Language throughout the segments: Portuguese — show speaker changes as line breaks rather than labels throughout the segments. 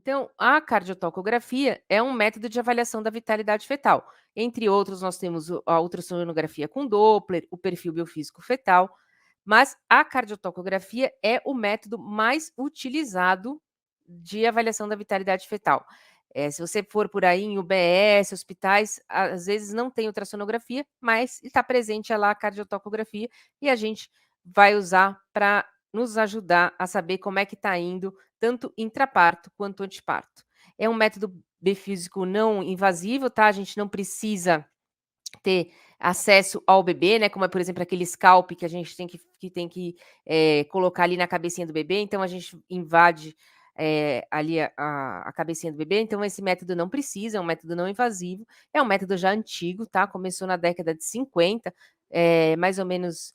Então, a cardiotocografia é um método de avaliação da vitalidade fetal. Entre outros, nós temos a ultrassonografia com Doppler, o perfil biofísico fetal, mas a cardiotocografia é o método mais utilizado de avaliação da vitalidade fetal. Se você for por aí em UBS, hospitais, às vezes não tem ultrassonografia, mas está presente lá a cardiotocografia e a gente vai usar para nos ajudar a saber como é que está indo tanto intraparto quanto anteparto. É um método biofísico não invasivo, tá? A gente não precisa ter acesso ao bebê, né? Como é, por exemplo, aquele scalp que a gente tem que colocar ali na cabecinha do bebê. Então a gente invade ali a cabecinha do bebê. Então esse método não precisa, é um método não invasivo. É um método já antigo, tá? Começou na década de 50, mais ou menos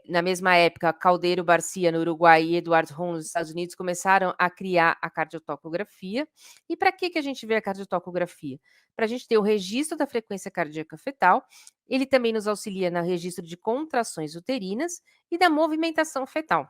na mesma época, Caldeiro Barcia no Uruguai e Edward Hong nos Estados Unidos começaram a criar a cardiotocografia. E para que a gente vê a cardiotocografia? Para a gente ter o registro da frequência cardíaca fetal, ele também nos auxilia no registro de contrações uterinas e da movimentação fetal.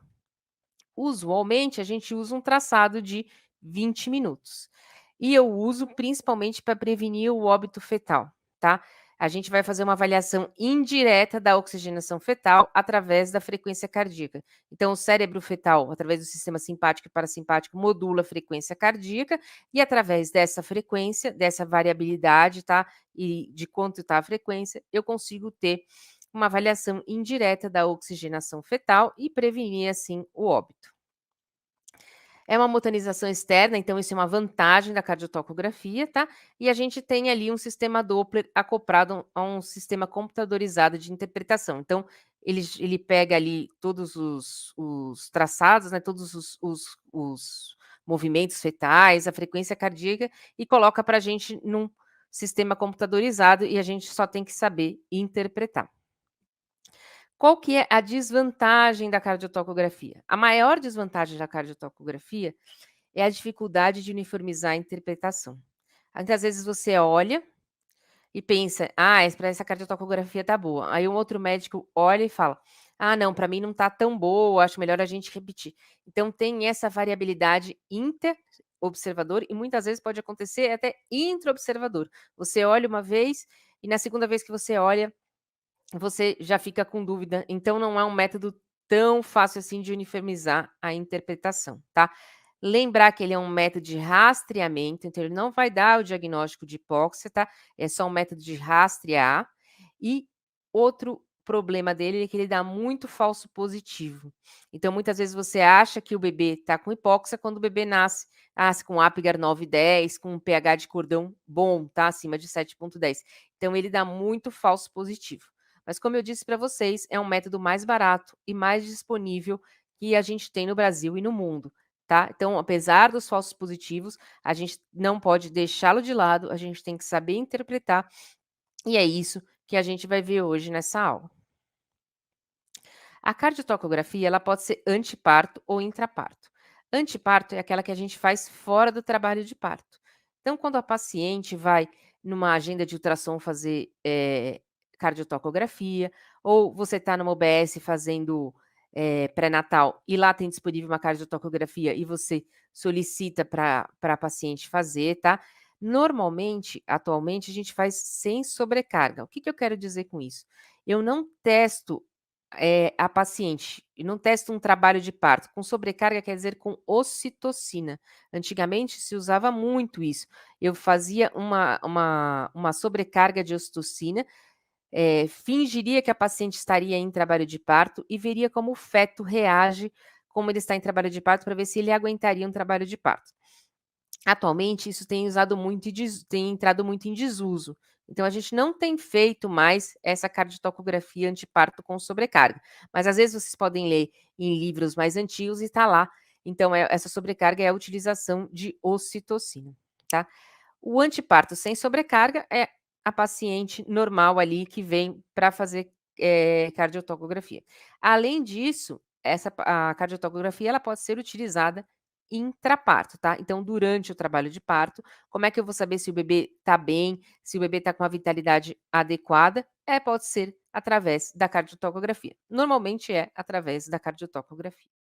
Usualmente, a gente usa um traçado de 20 minutos. E eu uso principalmente para prevenir o óbito fetal, tá? A gente vai fazer uma avaliação indireta da oxigenação fetal através da frequência cardíaca. Então, o cérebro fetal, através do sistema simpático e parasimpático, modula a frequência cardíaca e através dessa frequência, dessa variabilidade, tá? E de quanto está a frequência, eu consigo ter uma avaliação indireta da oxigenação fetal e prevenir, assim, o óbito. É uma motonização externa, então isso é uma vantagem da cardiotocografia, tá? E a gente tem ali um sistema Doppler acoplado a um sistema computadorizado de interpretação. Então, ele pega ali todos os traçados, né, todos os movimentos fetais, a frequência cardíaca, e coloca para a gente num sistema computadorizado e a gente só tem que saber interpretar. Qual que é a desvantagem da cardiotocografia? A maior desvantagem da cardiotocografia é a dificuldade de uniformizar a interpretação. Muitas vezes você olha e pensa: "Ah, para essa cardiotocografia tá boa". Aí um outro médico olha e fala: "Ah, não, para mim não tá tão boa, acho melhor a gente repetir". Então tem essa variabilidade inter-observador e muitas vezes pode acontecer até intra-observador. Você olha uma vez e na segunda vez que você olha, você já fica com dúvida, então não é um método tão fácil assim de uniformizar a interpretação, tá? Lembrar que ele é um método de rastreamento, então ele não vai dar o diagnóstico de hipóxia, tá? É só um método de rastrear. E outro problema dele é que ele dá muito falso positivo. Então, muitas vezes você acha que o bebê está com hipóxia quando o bebê nasce com Apgar 9,10, com um pH de cordão bom, tá? Acima de 7,10. Então, ele dá muito falso positivo. Mas, como eu disse para vocês, é um método mais barato e mais disponível que a gente tem no Brasil e no mundo, tá? Então, apesar dos falsos positivos, a gente não pode deixá-lo de lado, a gente tem que saber interpretar, e é isso que a gente vai ver hoje nessa aula. A cardiotocografia, ela pode ser anteparto ou intraparto. Anteparto é aquela que a gente faz fora do trabalho de parto. Então, quando a paciente vai numa agenda de ultrassom fazer cardiotocografia, ou você está numa OBS fazendo pré-natal e lá tem disponível uma cardiotocografia e você solicita para a paciente fazer, tá? Normalmente, atualmente, a gente faz sem sobrecarga. O que eu quero dizer com isso? Eu não testo a paciente, e não testa um trabalho de parto. Com sobrecarga quer dizer com ocitocina. Antigamente se usava muito isso. Eu fazia uma sobrecarga de ocitocina, fingiria que a paciente estaria em trabalho de parto e veria como o feto reage, como ele está em trabalho de parto, para ver se ele aguentaria um trabalho de parto. Atualmente, isso tem entrado muito em desuso. Então, a gente não tem feito mais essa cardiotocografia anteparto com sobrecarga. Mas, às vezes, vocês podem ler em livros mais antigos e está lá. Então, essa sobrecarga é a utilização de ocitocina, tá? O anteparto sem sobrecarga é a paciente normal ali que vem para fazer cardiotocografia. Além disso, a cardiotocografia ela pode ser utilizada intraparto, tá? Então, durante o trabalho de parto, como é que eu vou saber se o bebê está bem, se o bebê está com a vitalidade adequada? Pode ser através da cardiotocografia. Normalmente é através da cardiotocografia.